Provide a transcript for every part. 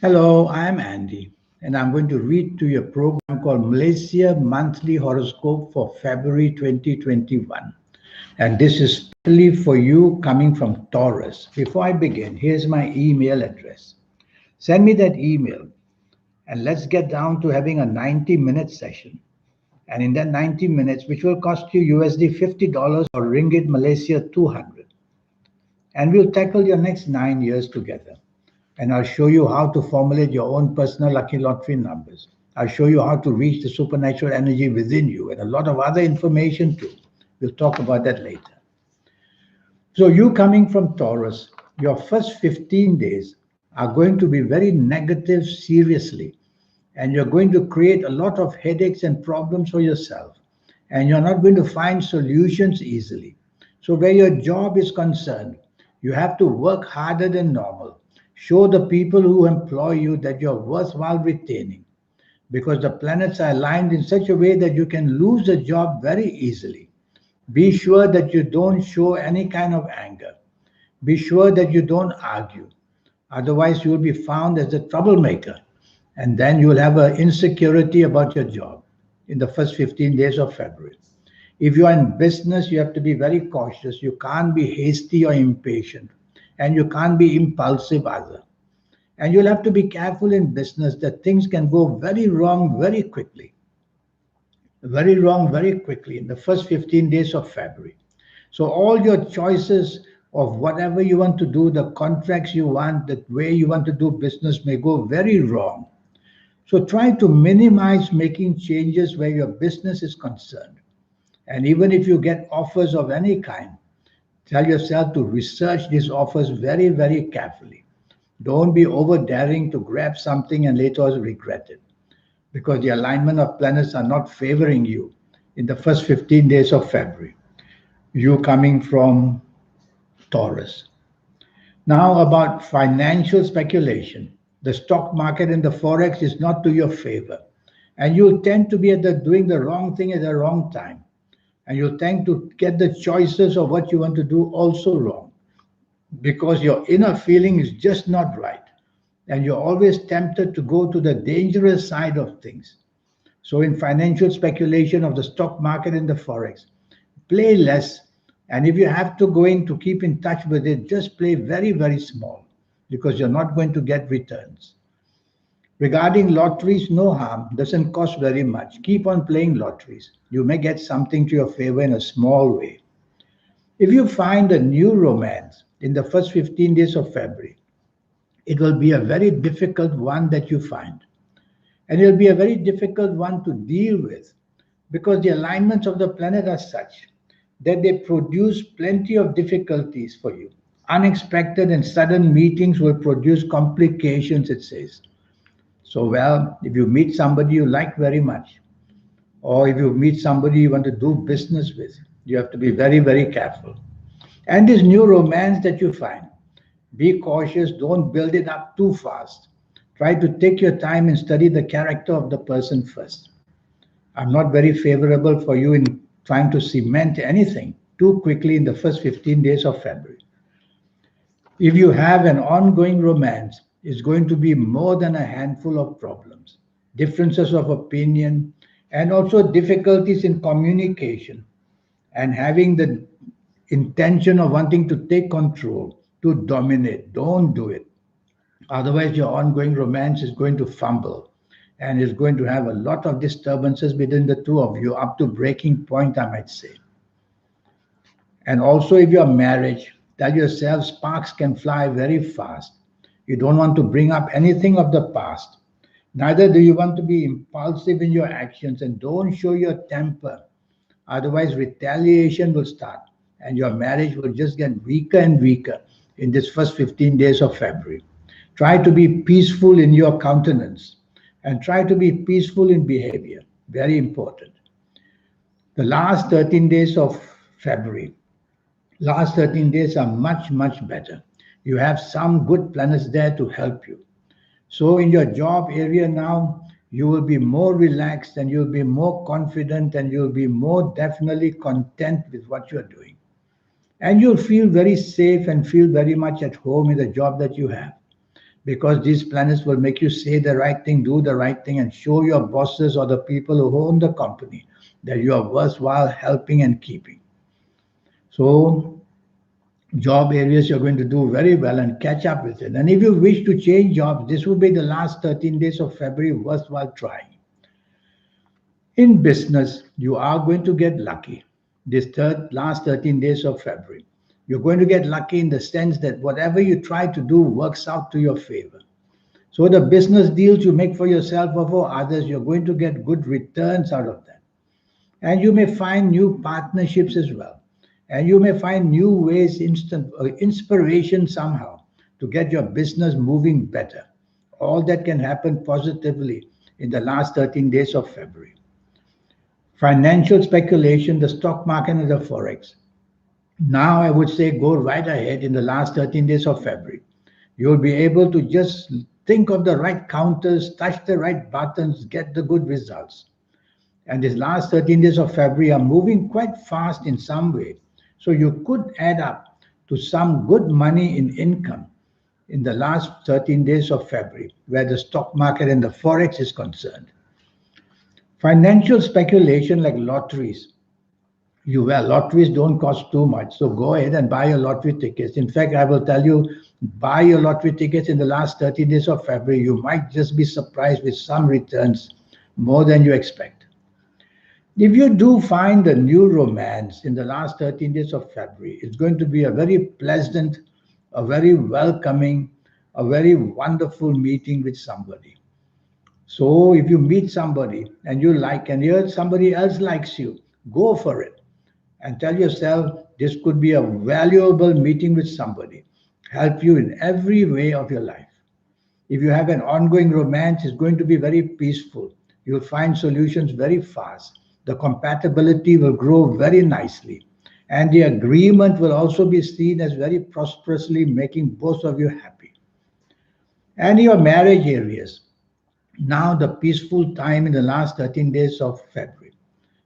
Hello, I'm Andy, and I'm going to read to you a program called Malaysia Monthly Horoscope for February 2021. And this is specially for you coming from Taurus. Before I begin, here's my email address. Send me that email, and let's get down to having a 90-minute session. And in that 90 minutes, which will cost you USD $50 or Ringgit Malaysia 200, and we'll tackle your next 9 years together. And I'll show you how to formulate your own personal lucky lottery numbers. I'll show you how to reach the supernatural energy within you and a lot of other information too. We'll talk about that later. So, you coming from Taurus, your first 15 days are going to be very negative, seriously, and you're going to create a lot of headaches and problems for yourself, and you're not going to find solutions easily. So, where your job is concerned, you have to work harder than normal. Show the people who employ you that you're worthwhile retaining because the planets are aligned in such a way that you can lose a job very easily. Be sure that you don't show any kind of anger. Be sure that you don't argue. Otherwise, you'll be found as a troublemaker. And then you'll have an insecurity about your job in the first 15 days of February. If you are in business, you have to be very cautious. You can't be hasty or impatient, and you can't be impulsive either. And you'll have to be careful in business that things can go very wrong very quickly. Very wrong very quickly in the first 15 days of February. So, all your choices of whatever you want to do, the contracts you want, the way you want to do business may go very wrong. So, try to minimize making changes where your business is concerned. And even if you get offers of any kind, tell yourself to research these offers very, very carefully. Don't be over daring to grab something and later on regret it because the alignment of planets are not favoring you in the first 15 days of February. You coming from Taurus. Now, about financial speculation. The stock market and the forex is not to your favor, and you'll tend to be doing the wrong thing at the wrong time, and you'll tend to get the choices of what you want to do also wrong because your inner feeling is just not right, and you're always tempted to go to the dangerous side of things. So, in financial speculation of the stock market and the forex, play less. And if you have to go in to keep in touch with it, just play very, very small because you're not going to get returns. Regarding lotteries, no harm, doesn't cost very much. Keep on playing lotteries. You may get something to your favor in a small way. If you find a new romance in the first 15 days of February, it will be a very difficult one that you find. And it will be a very difficult one to deal with because the alignments of the planet are such that they produce plenty of difficulties for you. Unexpected and sudden meetings will produce complications, it says. So, well, if you meet somebody you like very much, or if you meet somebody you want to do business with, you have to be very, very careful. And this new romance that you find, be cautious, don't build it up too fast. Try to take your time and study the character of the person first. I'm not very favorable for you in trying to cement anything too quickly in the first 15 days of February. If you have an ongoing romance, it's going to be more than a handful of problems, differences of opinion, and also difficulties in communication and having the intention of wanting to take control, to dominate. Don't do it. Otherwise, your ongoing romance is going to fumble and is going to have a lot of disturbances between the two of you up to breaking point, I might say. And also, if you're married, tell yourself sparks can fly very fast. You don't want to bring up anything of the past. Neither do you want to be impulsive in your actions, and don't show your temper. Otherwise, retaliation will start and your marriage will just get weaker and weaker in this first 15 days of February. Try to be peaceful in your countenance and try to be peaceful in behavior. Very important. The last 13 days of February, last 13 days are much, much better. You have some good planets there to help you. So, in your job area now, you will be more relaxed and you'll be more confident and you'll be more definitely content with what you're doing. And you'll feel very safe and feel very much at home in the job that you have. because these planets will make you say the right thing, do the right thing, and show your bosses or the people who own the company that you are worthwhile helping and keeping. So, job areas you're going to do very well and catch up with it. And if you wish to change jobs, this will be the last 13 days of February worthwhile trying. In business, you are going to get lucky this last 13 days of February. You're going to get lucky in the sense that whatever you try to do works out to your favor. So the business deals you make for yourself or for others, you're going to get good returns out of that. And you may find new partnerships as well. And you may find new ways, inspiration somehow to get your business moving better. All that can happen positively in the last 13 days of February. Financial speculation, the stock market and the forex. Now I would say go right ahead in the last 13 days of February. You'll be able to just think of the right counters, touch the right buttons, get the good results. And these last 13 days of February are moving quite fast in some way. So you could add up to some good money in income in the last 13 days of February, where the stock market and the forex is concerned. Financial speculation like lotteries. Lotteries don't cost too much, so go ahead and buy your lottery tickets. In fact, I will tell you, buy your lottery tickets in the last 30 days of February. You might just be surprised with some returns more than you expect. If you do find a new romance in the last 13 days of February, it's going to be a very pleasant, a very welcoming, a very wonderful meeting with somebody. So if you meet somebody and you like, and here somebody else likes you, go for it and tell yourself this could be a valuable meeting with somebody, help you in every way of your life. If you have an ongoing romance, it's going to be very peaceful. You'll find solutions very fast. The compatibility will grow very nicely. And the agreement will also be seen as very prosperously making both of you happy. And your marriage areas. Now the peaceful time in the last 13 days of February.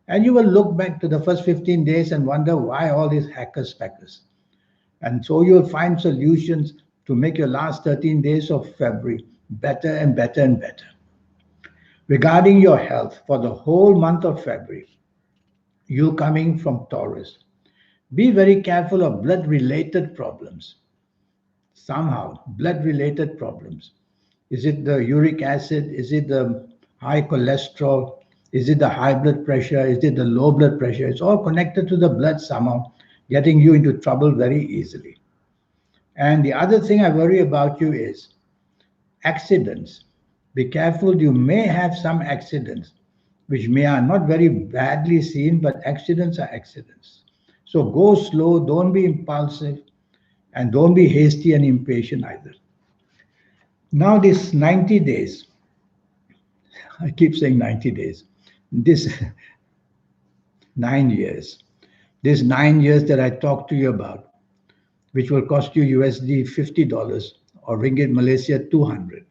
And you will look back to the first 15 days and wonder why all these hackers packers. And so you'll find solutions to make your last 13 days of February better and better and better. Regarding your health, for the whole month of February, you coming from Taurus, be very careful of blood related problems. Somehow, blood related problems. Is it the uric acid? Is it the high cholesterol? Is it the high blood pressure? Is it the low blood pressure? It's all connected to the blood somehow, getting you into trouble very easily. And the other thing I worry about you is accidents. Be careful, you may have some accidents which may are not very badly seen, but accidents are accidents. So go slow, don't be impulsive, and don't be hasty and impatient either. Now, this 90 days, I keep saying 90 days, this 9 years, this 9 years that I talked to you about, which will cost you USD $50 or Ringgit Malaysia 200.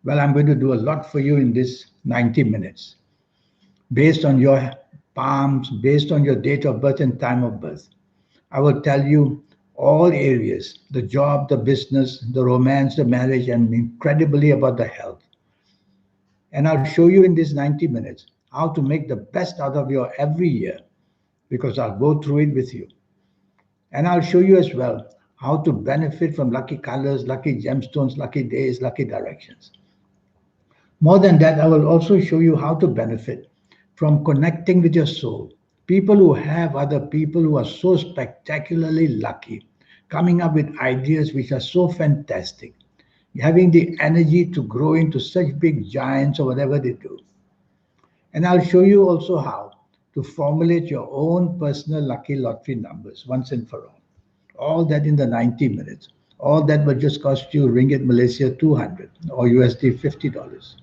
Well, I'm going to do a lot for you in this 90 minutes based on your palms, based on your date of birth and time of birth. I will tell you all areas, the job, the business, the romance, the marriage, and incredibly about the health. And I'll show you in these 90 minutes how to make the best out of your every year, because I'll go through it with you. And I'll show you as well how to benefit from lucky colors, lucky gemstones, lucky days, lucky directions. More than that, I will also show you how to benefit from connecting with your soul. People who have other people who are so spectacularly lucky, coming up with ideas which are so fantastic, having the energy to grow into such big giants or whatever they do. And I'll show you also how to formulate your own personal lucky lottery numbers once and for all. All that in the 90 minutes. All that will just cost you Ringgit Malaysia 200 or USD $50.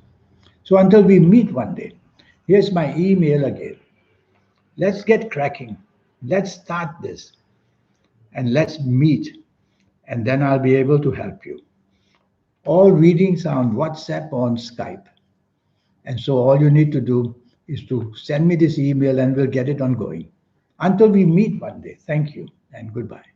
So until we meet one day, here's my email again. Let's get cracking. Let's start this and let's meet, and then I'll be able to help you. All readings are on WhatsApp or on Skype. And so all you need to do is to send me this email and we'll get it ongoing. Until we meet one day, thank you and goodbye.